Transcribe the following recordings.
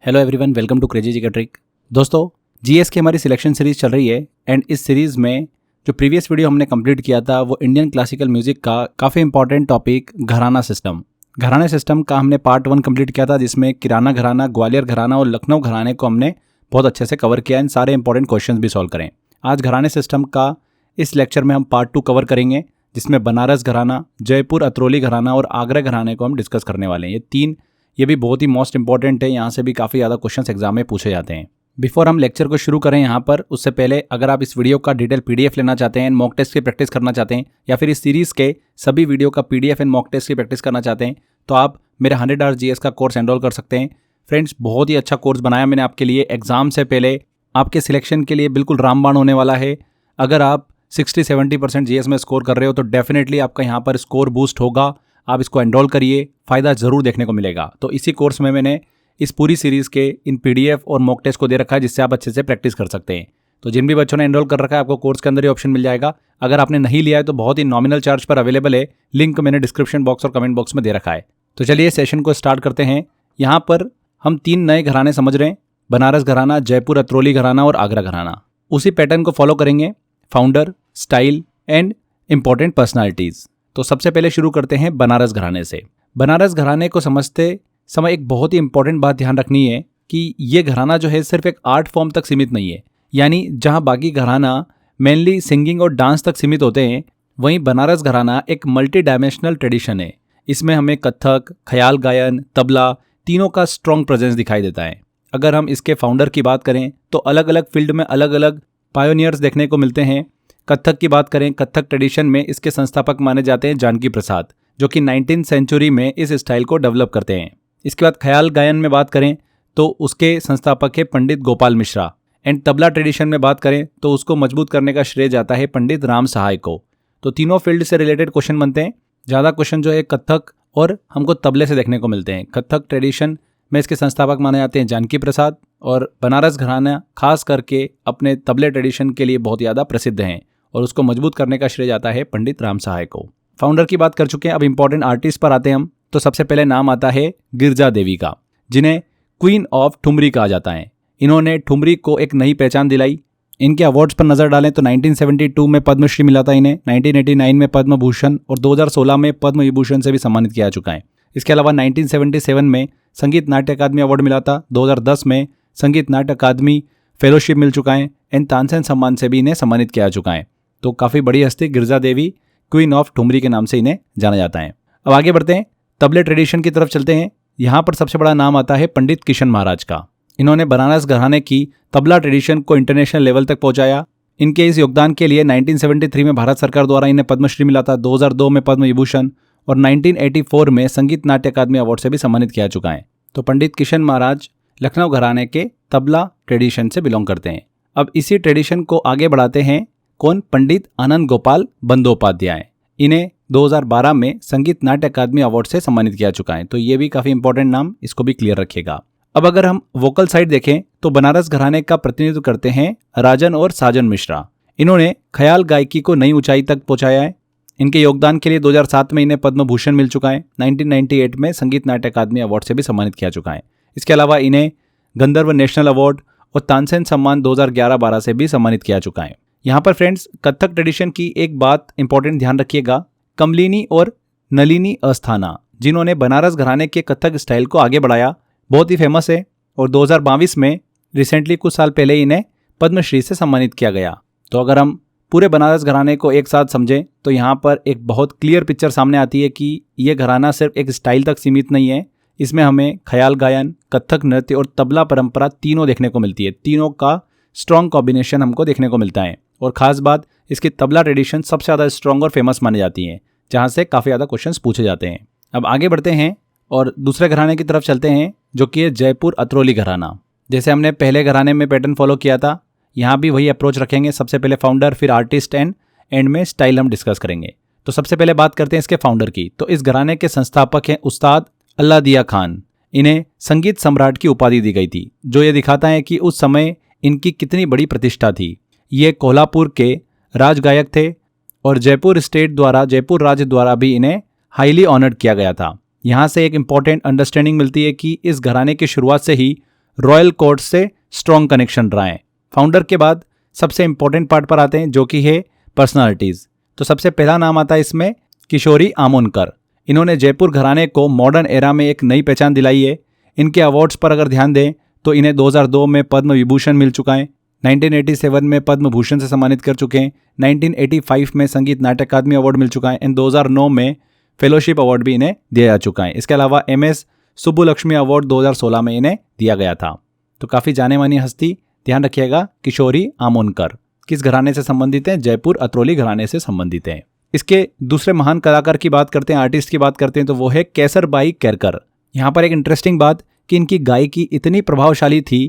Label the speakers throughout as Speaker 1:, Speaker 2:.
Speaker 1: Hello everyone, welcome to crazy G trick. दोस्तों, GS की हमारी सिलेक्शन सीरीज चल रही है एंड इस सीरीज में जो प्रीवियस वीडियो हमने कंप्लीट किया था वो इंडियन क्लासिकल म्यूजिक का काफ़ी इंपॉर्टेंट टॉपिक घराना सिस्टम का हमने पार्ट 1 कंप्लीट किया था, जिसमें किराना घराना, ग्वालियर घराना और लखनऊ घराने को हमने बहुत अच्छे से कवर किया। इन सारे इंपॉर्टेंट क्वेश्चन भी सॉल्व करें। आज घराने सिस्टम का इस लेक्चर में हम पार्ट 2 कवर करेंगे, जिसमें बनारस घराना, जयपुर अतरौली घराना और आगरा घराने को हम डिस्कस करने वाले हैं। ये भी बहुत ही मोस्ट इंपॉर्टेंट है। यहाँ से भी काफ़ी ज़्यादा क्वेश्चंस एग्जाम में पूछे जाते हैं। बिफोर हम लेक्चर को शुरू करें यहाँ पर, उससे पहले अगर आप इस वीडियो का डिटेल पीडीएफ लेना चाहते हैं, मॉक टेस्ट की प्रैक्टिस करना चाहते हैं, या फिर इस सीरीज़ के सभी वीडियो का पीडीएफ एंड मॉक टेस्ट की प्रैक्टिस करना चाहते हैं, तो आप मेरे 100 आवर्स जीएस का कोर्स एनरोल कर सकते हैं। फ्रेंड्स, बहुत ही अच्छा कोर्स बनाया मैंने आपके लिए। एग्जाम से पहले आपके सिलेक्शन के लिए बिल्कुल रामबाण होने वाला है। अगर आप 60-70% जीएस में स्कोर कर रहे हो तो डेफिनेटली आपका यहाँ पर स्कोर बूस्ट होगा। आप इसको एनरोल करिए, फ़ायदा ज़रूर देखने को मिलेगा। तो इसी कोर्स में मैंने इस पूरी सीरीज़ के इन पीडीएफ और मॉक टेस्ट को दे रखा है, जिससे आप अच्छे से प्रैक्टिस कर सकते हैं। तो जिन भी बच्चों ने एनरोल कर रखा है, आपको कोर्स के अंदर ही ऑप्शन मिल जाएगा। अगर आपने नहीं लिया है तो बहुत ही नॉमिनल चार्ज पर अवेलेबल है। लिंक मैंने डिस्क्रिप्शन बॉक्स और कमेंट बॉक्स में दे रखा है। तो चलिए सेशन को स्टार्ट करते हैं। यहाँ पर हम 3 नए घराने समझ रहे हैं, बनारस घराना, जयपुर अतरौली घराना और आगरा घराना। उसी पैटर्न को फॉलो करेंगे, founder, style and important personalities. तो सबसे पहले शुरू करते हैं बनारस घराने से। बनारस घराने को समझते समय एक बहुत ही इंपॉर्टेंट बात ध्यान रखनी है कि ये घराना जो है सिर्फ एक आर्ट फॉर्म तक सीमित नहीं है। यानी जहाँ बाकी घराना मेनली सिंगिंग और डांस तक सीमित होते हैं, वहीं बनारस घराना एक मल्टी डायमेंशनल ट्रेडिशन है। इसमें हमें कथक, ख्याल गायन, तबला तीनों का स्ट्रॉन्ग प्रेजेंस दिखाई देता है। अगर हम इसके फाउंडर की बात करें तो अलग अलग फील्ड में अलग अलग पायोनियर्स देखने को मिलते हैं। कथक की बात करें, कथक ट्रेडिशन में इसके संस्थापक माने जाते हैं जानकी प्रसाद, जो कि 19th सेंचुरी में इस स्टाइल को डेवलप करते हैं। इसके बाद ख्याल गायन में बात करें तो उसके संस्थापक है पंडित गोपाल मिश्रा। एंड तबला ट्रेडिशन में बात करें तो उसको मजबूत करने का श्रेय जाता है पंडित राम सहाय को। तो तीनों फील्ड से रिलेटेड क्वेश्चन बनते हैं। ज़्यादा क्वेश्चन जो है कथक और हमको तबले से देखने को मिलते हैं। कथक ट्रेडिशन में इसके संस्थापक माने जाते हैं जानकी प्रसाद, और बनारस घराना खास करके अपने तबले ट्रेडिशन के लिए बहुत ज़्यादा प्रसिद्ध हैं और उसको मजबूत करने का श्रेय जाता है पंडित राम सहाय को। फाउंडर की बात कर चुके हैं, अब इंपॉर्टेंट आर्टिस्ट पर आते हैं हम। तो सबसे पहले नाम आता है गिरजा देवी का, जिन्हें क्वीन ऑफ ठुमरी कहा जाता है। इन्होंने ठुमरी को एक नई पहचान दिलाई। इनके अवार्ड्स पर नजर डालें तो 1972 में पद्मश्री मिला था इन्हें, 1989 में पद्म भूषण और 2016 में पद्म विभूषण से भी सम्मानित किया चुका है। इसके अलावा 1977 में संगीत नाट्य अकादमी अवार्ड मिला था, 2010 में संगीत नाट्य अकादमी फेलोशिप मिल चुका है एंड तानसेन सम्मान से भी इन्हें सम्मानित किया चुका है। तो काफ़ी बड़ी हस्ती गिरजा देवी, क्वीन ऑफ ठुमरी के नाम से इन्हें जाना जाता है। अब आगे बढ़ते हैं, तबले ट्रेडिशन की तरफ चलते हैं। यहाँ पर सबसे बड़ा नाम आता है पंडित किशन महाराज का। इन्होंने बनारस घराने की तबला ट्रेडिशन को इंटरनेशनल लेवल तक पहुंचाया। इनके इस योगदान के लिए 1973 में भारत सरकार द्वारा इन्हें पद्मश्री मिला था, 2002 में पद्म विभूषण और 1984 में संगीत नाट्य अकादमी अवार्ड से भी सम्मानित किया चुका है। तो पंडित किशन महाराज लखनऊ घराने के तबला ट्रेडिशन से बिलोंग करते हैं। अब इसी ट्रेडिशन को आगे बढ़ाते हैं कौन? पंडित आनंद गोपाल बंदोपाध्याय। इन्हें 2012 में संगीत नाट्य अकादमी अवार्ड से सम्मानित किया चुका है। तो ये भी काफ़ी इंपॉर्टेंट नाम, इसको भी क्लियर रखिएगा। अब अगर हम वोकल साइड देखें तो बनारस घराने का प्रतिनिधित्व करते हैं राजन और साजन मिश्रा। इन्होंने ख्याल गायकी को नई ऊंचाई तक पहुंचाया है। इनके योगदान के लिए 2007 में इन्हें पद्म भूषण मिल चुका है, 1998 में संगीत नाट्य अकादमी अवार्ड से भी सम्मानित किया चुका है। इसके अलावा इन्हें गंधर्व नेशनल अवार्ड और तानसेन सम्मान 2011-12 से भी सम्मानित किया चुका है। यहाँ पर फ्रेंड्स, कथक ट्रेडिशन की एक बात इंपॉर्टेंट ध्यान रखिएगा, कमलिनी और नलिनी अस्थाना, जिन्होंने बनारस घराने के कथक स्टाइल को आगे बढ़ाया, बहुत ही फेमस है और 2022 में रिसेंटली कुछ साल पहले इन्हें पद्मश्री से सम्मानित किया गया। तो अगर हम पूरे बनारस घराने को एक साथ समझें तो यहाँ पर एक बहुत क्लियर पिक्चर सामने आती है कि ये घराना सिर्फ एक स्टाइल तक सीमित नहीं है। इसमें हमें ख्याल गायन, कथक नृत्य और तबला परंपरा तीनों देखने को मिलती है। तीनों का स्ट्रॉन्ग कॉम्बिनेशन हमको देखने को मिलता है। और ख़ास बात, इसकी तबला ट्रेडिशन सबसे ज़्यादा स्ट्रॉन्ग और फेमस मानी जाती है, जहाँ से काफ़ी ज़्यादा क्वेश्चंस पूछे जाते हैं। अब आगे बढ़ते हैं और दूसरे घराने की तरफ चलते हैं, जो कि है जयपुर अतरौली घराना। जैसे हमने पहले घराने में पैटर्न फॉलो किया था, यहाँ भी वही अप्रोच रखेंगे। सबसे पहले फाउंडर, फिर आर्टिस्ट एंड में स्टाइल हम डिस्कस करेंगे। तो सबसे पहले बात करते हैं इसके फाउंडर की। तो इस घराने के संस्थापक हैं उस्ताद अल्लादिया खान। इन्हें संगीत सम्राट की उपाधि दी गई थी, जो ये दिखाता है कि उस समय इनकी कितनी बड़ी प्रतिष्ठा थी। ये कोल्हापुर के राजगायक थे और जयपुर राज्य द्वारा भी इन्हें हाईली ऑनर्ड किया गया था। यहाँ से एक इम्पॉर्टेंट अंडरस्टैंडिंग मिलती है कि इस घराने की शुरुआत से ही रॉयल कोर्ट से स्ट्रॉन्ग कनेक्शन रहा है। फाउंडर के बाद सबसे इंपॉर्टेंट पार्ट पर आते हैं जो कि है पर्सनालिटीज। तो सबसे पहला नाम आता है इसमें किशोरी आमोनकर। इन्होंने जयपुर घराने को मॉडर्न एरा में एक नई पहचान दिलाई है। इनके अवार्ड्स पर अगर ध्यान दें तो इन्हें 2002 में पद्म विभूषण मिल चुका है, 1987 में पद्म भूषण से सम्मानित कर चुके हैं, 1985 में संगीत नाट्य अकादमी अवार्ड मिल चुका है एंड 2009 में फेलोशिप अवार्ड भी इन्हें दिया जा चुका है। इसके अलावा MS सुब्बुलक्ष्मी अवार्ड 2016 में इन्हें दिया गया था। तो काफ़ी जाने मानी हस्ती, ध्यान रखिएगा किशोरी आमोनकर। किस घराने से संबंधित हैं? जयपुर अतरौली घराने से संबंधित हैं। इसके दूसरे महान कलाकार की बात करते हैं, आर्टिस्ट की बात करते हैं, तो वो है केसरबाई केरकर। यहाँ पर एक इंटरेस्टिंग बात कि इनकी गायकी इतनी प्रभावशाली थी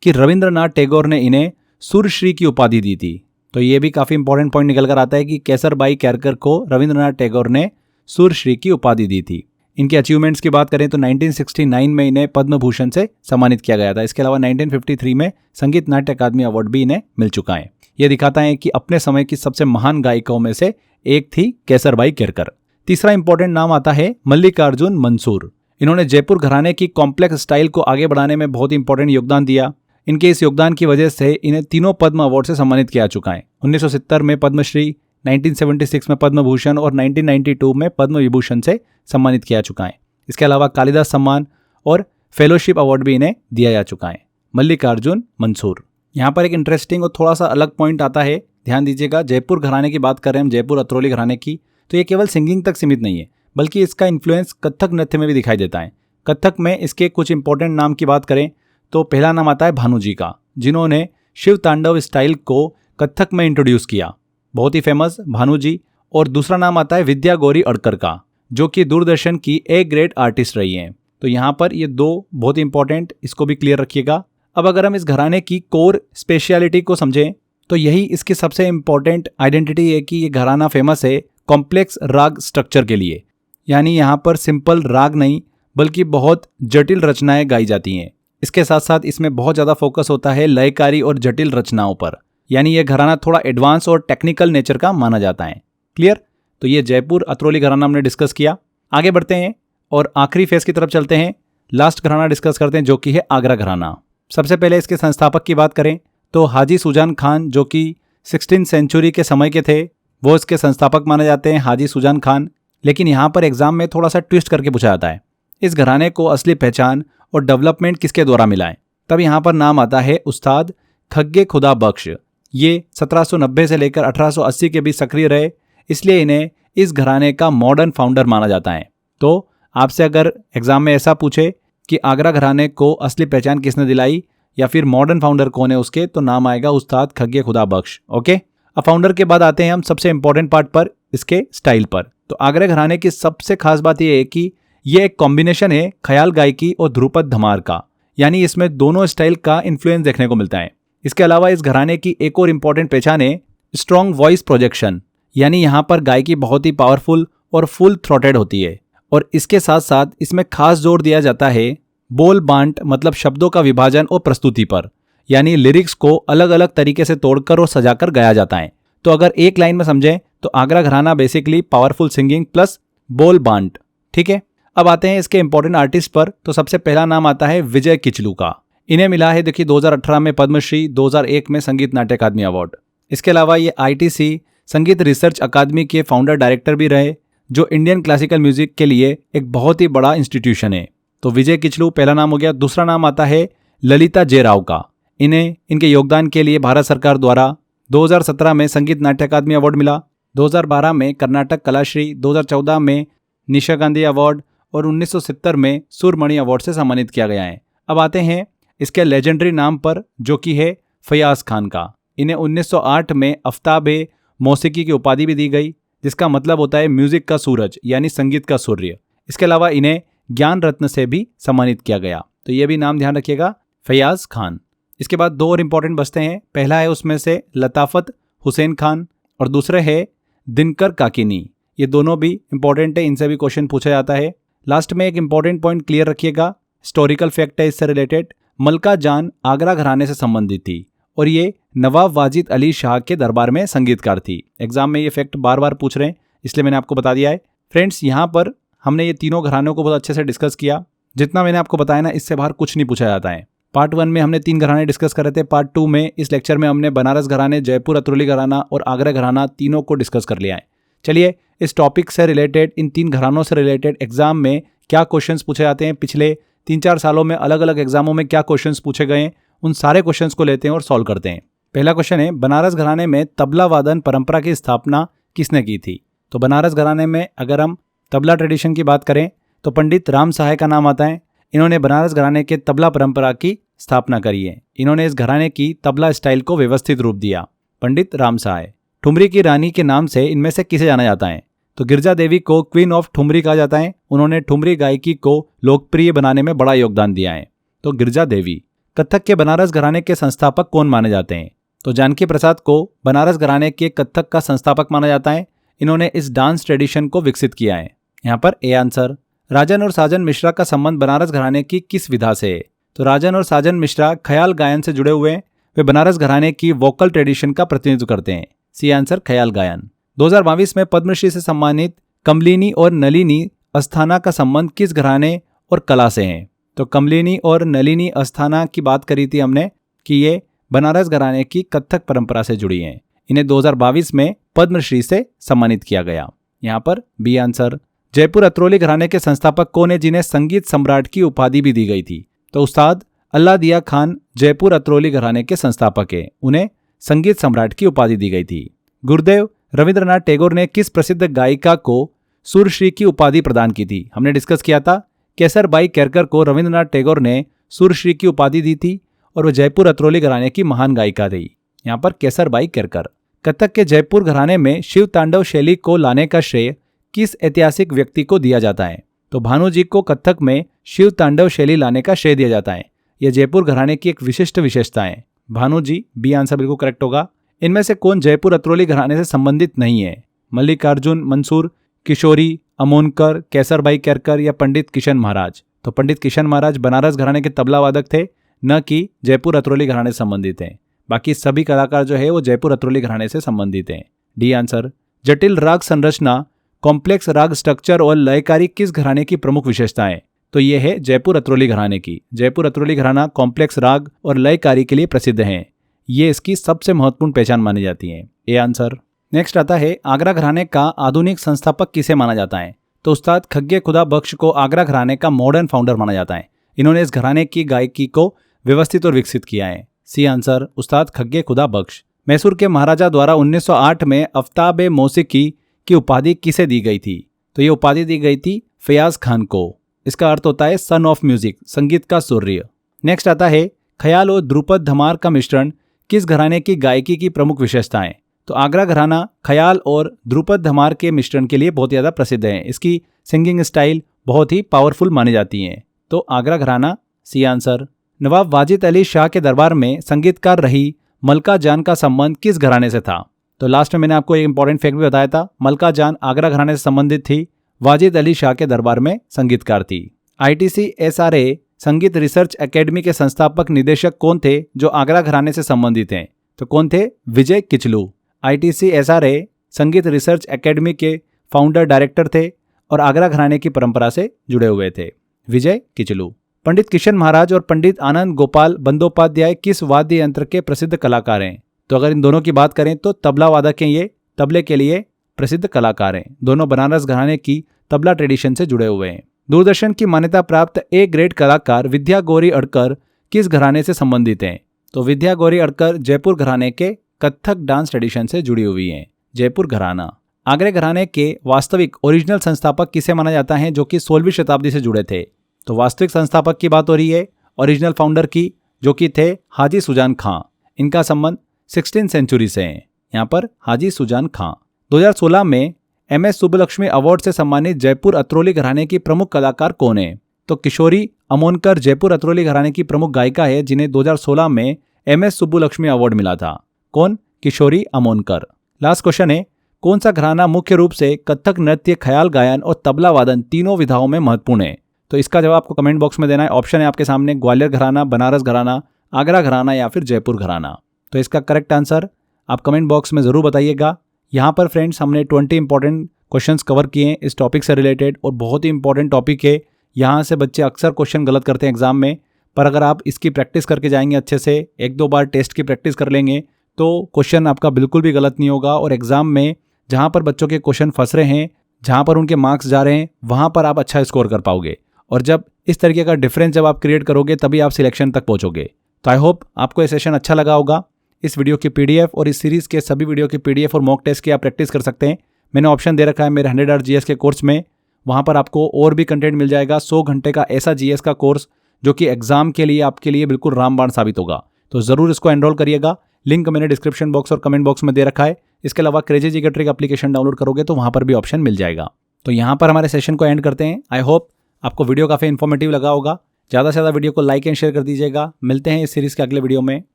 Speaker 1: कि रविंद्रनाथ टैगोर ने इन्हें सुरश्री की उपाधि दी थी। तो ये भी काफ़ी इंपॉर्टेंट पॉइंट निकल कर आता है कि केसरबाई केरकर को रविंद्रनाथ टैगोर ने सुरश्री की उपाधि दी थी। इनके अचीवमेंट्स की बात करें तो 1969 में इन्हें पद्म भूषण से सम्मानित किया गया था। इसके अलावा 1953 में संगीत नाट्य अकादमी अवार्ड भी इन्हें मिल चुका है। यह दिखाता है कि अपने समय की सबसे महान गायिकाओं में से एक थी केसरबाई केरकर। तीसरा इंपॉर्टेंट नाम आता है मल्लिकार्जुन मंसूर। इन्होंने जयपुर घराने की कॉम्प्लेक्स स्टाइल को आगे बढ़ाने में बहुत इंपॉर्टेंट योगदान दिया। इनके इस योगदान की वजह से इन्हें तीनों पद्म अवार्ड से सम्मानित किया चुका है। 1970 में पद्मश्री, 1976 में पद्म भूषण और 1992 में पद्म विभूषण से सम्मानित किया चुका है। इसके अलावा कालिदास सम्मान और फेलोशिप अवार्ड भी इन्हें दिया जा चुका है। मल्लिकार्जुन मंसूर। यहाँ पर एक इंटरेस्टिंग और थोड़ा सा अलग पॉइंट आता है, ध्यान दीजिएगा। जयपुर घराने की बात कर रहे हैं हम, जयपुर अतरौली घराने की, तो ये केवल सिंगिंग तक सीमित नहीं है बल्कि इसका इन्फ्लुएंस कथक नृत्य में भी दिखाई देता है। कथक में इसके कुछ इंपॉर्टेंट नाम की बात करें तो पहला नाम आता है भानु जी का, जिन्होंने शिव तांडव स्टाइल को कथक में इंट्रोड्यूस किया, बहुत ही फेमस भानु जी। और दूसरा नाम आता है विद्या गौरी अड़कर का, जो कि दूरदर्शन की ए ग्रेड आर्टिस्ट रही हैं। तो यहाँ पर ये दो बहुत इंपॉर्टेंट, इसको भी क्लियर रखिएगा। अब अगर हम इस घराने की कोर स्पेशलिटी को समझें तो यही इसकी सबसे इंपॉर्टेंट आइडेंटिटी है कि ये घराना फेमस है कॉम्प्लेक्स राग स्ट्रक्चर के लिए। यानी यहाँ पर सिंपल राग नहीं बल्कि बहुत जटिल रचनाएं गाई जाती हैं। इसके साथ साथ इसमें बहुत ज़्यादा फोकस होता है लयकारी और जटिल रचनाओं पर। यानी ये घराना थोड़ा एडवांस और टेक्निकल नेचर का माना जाता है। क्लियर? तो ये जयपुर अतरौली घराना हमने डिस्कस किया। आगे बढ़ते हैं और आखिरी फेज की तरफ चलते हैं। लास्ट घराना डिस्कस करते हैं जो कि है आगरा घराना। सबसे पहले इसके संस्थापक की बात करें तो हाजी सुजान खान, जो कि 16वीं सेंचुरी के समय के थे, वो इसके संस्थापक माने जाते हैं, हाजी सुजान खान। लेकिन यहाँ पर एग्जाम में थोड़ा सा ट्विस्ट करके पूछा जाता है इस घराने को असली पहचान और डेवलपमेंट किसके द्वारा मिला है। तब यहाँ पर नाम आता है उस्ताद खग्गे खुदा बख्श। ये 1790 से लेकर 1880 के बीच सक्रिय रहे, इसलिए इन्हें इस घराने का मॉडर्न फाउंडर माना जाता है। तो आपसे अगर एग्जाम में ऐसा पूछे कि आगरा घराने को असली पहचान किसने दिलाई या फिर मॉडर्न फाउंडर कौन है उसके, तो नाम आएगा उस्ताद खग्गे खुदा बख्श। ओके, अब फाउंडर के बाद आते हैं हम सबसे इंपॉर्टेंट पार्ट पर, इसके स्टाइल पर। तो आगरा घराने की सबसे खास बात यह है कि ये एक कॉम्बिनेशन है ख्याल गायकी और ध्रुपद धमार का। यानी इसमें दोनों स्टाइल का इन्फ्लुएंस देखने को मिलता है। इसके अलावा इस घराने की एक और इम्पॉर्टेंट पहचान है स्ट्रॉन्ग वॉइस प्रोजेक्शन। यानी यहाँ पर गायकी बहुत ही पावरफुल और फुल थ्रोटेड होती है। और इसके साथ साथ इसमें खास जोर दिया जाता है बोल बांट, मतलब शब्दों का विभाजन और प्रस्तुति पर। यानी लिरिक्स को अलग अलग तरीके से तोड़कर और सजाकर गाया जाता है। तो अगर एक लाइन में समझें तो आगरा घराना बेसिकली पावरफुल सिंगिंग प्लस बोल बांट। ठीक है, अब आते हैं इसके इंपॉर्टेंट आर्टिस्ट पर। तो सबसे पहला नाम आता है विजय किचलू का। इन्हें मिला है देखिए 2018 में पद्मश्री, 2001 में संगीत नाट्य अकादमी अवार्ड। इसके अलावा ये ITC संगीत रिसर्च अकादमी के फाउंडर डायरेक्टर भी रहे, जो इंडियन क्लासिकल म्यूजिक के लिए एक बहुत ही बड़ा इंस्टीट्यूशन है। तो विजय किचलू पहला नाम हो गया। दूसरा नाम आता है ललिता जे राव का। इन्हें इनके योगदान के लिए भारत सरकार द्वारा 2017 में संगीत नाट्य अकादमी अवार्ड मिला, 2012 में कर्नाटक कलाश्री, 2014 में निशा गांधी अवार्ड और 1970 में सुरमणि अवार्ड से सम्मानित किया गया है। अब आते हैं इसके लेजेंडरी नाम पर, जो कि है फयाज खान का। इन्हें 1908 में आफ्ताब-ए मौसीकी की उपाधि भी दी गई, जिसका मतलब होता है म्यूजिक का सूरज, यानी संगीत का सूर्य। इसके अलावा इन्हें ज्ञान रत्न से भी सम्मानित किया गया। तो ये भी नाम ध्यान रखिएगा, फयाज खान। इसके बाद दो और इंपॉर्टेंट बचते हैं। पहला है उसमें से लताफत हुसैन खान और दूसरे है दिनकर काकिनी। ये दोनों भी इंपॉर्टेंट है, इनसे भी क्वेश्चन पूछा जाता है। लास्ट में एक इंपॉर्टेंट पॉइंट क्लियर रखिएगा, हिस्टोरिकल फैक्ट है इससे रिलेटेड। मलका जान आगरा घराने से संबंधित थी और ये नवाब वाजिद अली शाह के दरबार में संगीतकार थी। एग्जाम में ये फैक्ट बार बार पूछ रहे हैं, इसलिए मैंने आपको बता दिया है। फ्रेंड्स, यहाँ पर हमने ये तीनों घरानों को बहुत अच्छे से डिस्कस किया। जितना मैंने आपको बताया ना, इससे बाहर कुछ नहीं पूछा जाता है। पार्ट 1 में हमने 3 घराने डिस्कस कर रहे थे। पार्ट 2 में इस लेक्चर में हमने बनारस घराने, जयपुर अतरौली घराना और आगरा घराना तीनों को डिस्कस कर लिया है। चलिए इस टॉपिक से रिलेटेड, इन 3 घरानों से रिलेटेड एग्जाम में क्या क्वेश्चंस पूछे जाते हैं, पिछले 3-4 सालों में अलग अलग एग्जामों में क्या क्वेश्चंस पूछे गए, उन सारे क्वेश्चंस को लेते हैं और सॉल्व करते हैं। पहला क्वेश्चन है, बनारस घराने में तबला वादन परंपरा की स्थापना किसने की थी? तो बनारस घराने में अगर हम तबला ट्रेडिशन की बात करें तो पंडित राम सहाय का नाम आता है। इन्होंने बनारस घराने के तबला परंपरा की स्थापना करी है। इन्होंने इस घराने की तबला स्टाइल को व्यवस्थित रूप दिया, पंडित राम सहाय। ठुमरी की रानी के नाम से इनमें से किसे जाना जाता है? तो गिरजा देवी को क्वीन ऑफ ठुमरी कहा जाता है। उन्होंने ठुमरी गायकी को लोकप्रिय बनाने में बड़ा योगदान दिया है, तो गिरजा देवी। कथक के बनारस घराने के संस्थापक कौन माने जाते हैं? तो जानकी प्रसाद को बनारस घराने के कथक का संस्थापक माना जाता है। इन्होंने इस डांस ट्रेडिशन को विकसित किया है। यहाँ पर ए आंसर। राजन और साजन मिश्रा का संबंध बनारस घराने की किस विधा से है? तो राजन और साजन मिश्रा ख्याल गायन से जुड़े हुए हैं। वे बनारस घराने की वोकल ट्रेडिशन का प्रतिनिधित्व करते हैं। सी आंसर, ख्याल गायन। 2022 में पद्मश्री से सम्मानित कमलिनी और नलिनी अस्थाना का संबंध किस घराने और कला से है? तो कमलिनी और नलिनी अस्थाना की बात करी थी हमने कि ये बनारस घराने की कथक परंपरा से जुड़ी हैं। इन्हें 2022 में पद्मश्री से सम्मानित किया गया। यहाँ पर बी आंसर। जयपुर अतरौली घराने के संस्थापक कौन है जिन्हें संगीत सम्राट की उपाधि भी दी गई थी? तो उस्ताद अल्लादिया खान जयपुर अतरौली घराने के संस्थापक है। उन्हें संगीत सम्राट की उपाधि दी गई थी। गुरुदेव रविंद्रनाथ टैगोर ने किस प्रसिद्ध गायिका को सुरश्री की उपाधि प्रदान की थी? हमने डिस्कस किया था, केसरबाई केरकर को रविंद्रनाथ टैगोर ने सुरश्री की उपाधि दी थी और वह जयपुर अतरौली घराने की महान गायिका थी। यहाँ पर केसरबाई केरकर। कथक के जयपुर घराने में शिव तांडव शैली को लाने का श्रेय किस ऐतिहासिक व्यक्ति को दिया जाता है? तो भानु जी को कथक में शिव तांडव शैली लाने का श्रेय दिया जाता है। यह जयपुर घराने की एक विशिष्ट विशेषता है। भानु जी, बी आंसर बिल्कुल करेक्ट होगा। इनमें से कौन जयपुर अतरौली घराने से संबंधित नहीं है? मल्लिकार्जुन मंसूर, किशोरी अमोनकर, केसरबाई केरकर या पंडित किशन महाराज? तो पंडित किशन महाराज बनारस घराने के तबला वादक थे, न कि जयपुर अतरौली घराने से संबंधित हैं। बाकी सभी कलाकार जो है वो जयपुर अतरौली घराने से संबंधित हैं। D answer. जटिल राग संरचना, कॉम्प्लेक्स राग स्ट्रक्चर और लयकारी किस घराने की प्रमुख विशेषता है? तो ये है जयपुर अतरौली घराने की। जयपुर अतरौली घराना कॉम्प्लेक्स राग और लयकारी के लिए प्रसिद्ध है। ये इसकी सबसे महत्वपूर्ण पहचान मानी जाती है। A answer. नेक्स्ट आता है, आगरा घराने का आधुनिक संस्थापक किसे माना जाता है? तो उस्ताद खग्गे खुदा बख्श को आगरा घराने का मॉडर्न फाउंडर माना जाता है। इन्होंने इस घराने की गायकी को व्यवस्थित और विकसित किया है। सी आंसर, उस्ताद खग्गे खुदा बख्श। मैसूर के महाराजा द्वारा 1908 में अफ्ताब-ए मौसीकी की उपाधि किसे दी गई थी? तो ये उपाधि दी गई थी फयाज खान को। इसका अर्थ होता है सन ऑफ म्यूजिक, संगीत का सूर्य। नेक्स्ट आता है, ख्याल और ध्रुपद धमार का मिश्रण किस घराने की गायकी की प्रमुख विशेषता है? तो आगरा घराना ख्याल और ध्रुपद धमार के मिश्रण के लिए बहुत ज़्यादा प्रसिद्ध है। इसकी सिंगिंग स्टाइल बहुत ही पावरफुल मानी जाती है। तो आगरा घराना, सी आंसर। नवाब वाजिद अली शाह के दरबार में संगीतकार रही मलका जान का संबंध किस घराने से था? तो लास्ट में मैंने आपको एक इंपॉर्टेंट फैक्ट भी बताया था, मलका जान आगरा घराने से संबंधित थी, वाजिद अली शाह के दरबार में संगीतकार थी। ITC-SRA संगीत रिसर्च एकेडमी के संस्थापक निदेशक कौन थे जो आगरा घराने से संबंधित हैं? तो कौन थे? विजय किचलू। ITC-SRA संगीत रिसर्च एकेडमी के फाउंडर डायरेक्टर थे और आगरा घराने की परंपरा से जुड़े हुए थे, विजय किचलू। पंडित किशन महाराज और पंडित आनंद गोपाल बंदोपाध्याय किस वाद्य यंत्र के प्रसिद्ध कलाकार हैं? तो अगर इन दोनों की बात करें तो तबला वादक हैं, ये तबले के लिए प्रसिद्ध कलाकार हैं। दोनों बनारस घराने की तबला ट्रेडिशन से जुड़े हुए हैं। दूरदर्शन की मान्यता प्राप्त ए ग्रेड कलाकार विद्या गौरी अडकर किस घराने से संबंधित हैं? तो विद्या गौरी अडकर जयपुर घराने के कथक डांस ट्रेडिशन से जुड़ी हुई हैं। जयपुर घराना। आगरे घराने के वास्तविक ओरिजिनल संस्थापक किसे माना जाता है जो कि 16वीं शताब्दी से जुड़े थे? तो वास्तविक संस्थापक की बात हो रही है, ओरिजिनल फाउंडर की, जो कि थे हाजी सुजान खां। इनका संबंध 16th सेंचुरी से है। यहाँ पर हाजी सुजान खां। 2016 में MS सुब्बलक्ष्मी अवार्ड से सम्मानित जयपुर अतरौली घराने की प्रमुख कलाकार कौन है? तो किशोरी अमोनकर जयपुर अतरौली घराने की प्रमुख गायिका है जिन्हें 2016 में MS सुब्बलक्ष्मी अवार्ड मिला था। कौन? किशोरी अमोनकर। लास्ट क्वेश्चन है, कौन सा घराना मुख्य रूप से कथक नृत्य, ख्याल गायन और तबला वादन तीनों विधाओं में महत्वपूर्ण है? तो इसका जवाब आपको कमेंट बॉक्स में देना है। ऑप्शन है आपके सामने, ग्वालियर घराना, बनारस घराना, आगरा घराना या फिर जयपुर घराना। तो इसका करेक्ट आंसर आप कमेंट बॉक्स में ज़रूर बताइएगा। यहाँ पर फ्रेंड्स हमने 20 इंपॉर्टेंट क्वेश्चंस कवर किए हैं इस टॉपिक से रिलेटेड और बहुत ही इंपॉर्टेंट टॉपिक है। यहाँ से बच्चे अक्सर क्वेश्चन गलत करते हैं एग्जाम में। पर अगर आप इसकी प्रैक्टिस करके जाएंगे अच्छे से, 1-2 बार टेस्ट की प्रैक्टिस कर लेंगे तो क्वेश्चन आपका बिल्कुल भी गलत नहीं होगा और एग्जाम में जहाँ पर बच्चों के क्वेश्चन फंस रहे हैं, जहाँ पर उनके मार्क्स जा रहे हैं, वहाँ पर आप अच्छा स्कोर कर पाओगे। और जब इस तरीके का डिफरेंस जब आप क्रिएट करोगे तभी आप सिलेक्शन तक पहुँचोगे। तो आई होप आपको ये सेशन अच्छा लगा होगा। इस वीडियो की पीडीएफ और इस सीरीज़ के सभी वीडियो की पीडीएफ और मॉक टेस्ट की आप प्रैक्टिस कर सकते हैं। मैंने ऑप्शन दे रखा है मेरे 100 आवर जीएस के कोर्स में, वहाँ पर आपको और भी कंटेंट मिल जाएगा। 100 घंटे का ऐसा जीएस का कोर्स जो कि एग्जाम के लिए आपके लिए बिल्कुल रामबाण साबित होगा। तो ज़रूर इसको एनरोल करिएगा। लिंक मैंने डिस्क्रिप्शन बॉक्स और कमेंट बॉक्स में दे रखा है। इसके अलावा crazy GK trick application download करोगे तो वहाँ पर भी ऑप्शन मिल जाएगा। तो यहाँ पर हमारे सेशन को एंड करते हैं। आई होप आपको वीडियो काफ़ी इन्फॉर्मेटिव लगा होगा। ज़्यादा से ज़्यादा वीडियो को लाइक एंड शेयर कर दीजिएगा। मिलते हैं इस सीरीज़ के अगले वीडियो में।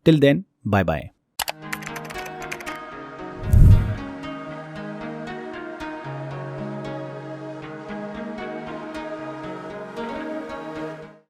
Speaker 1: Till then bye bye.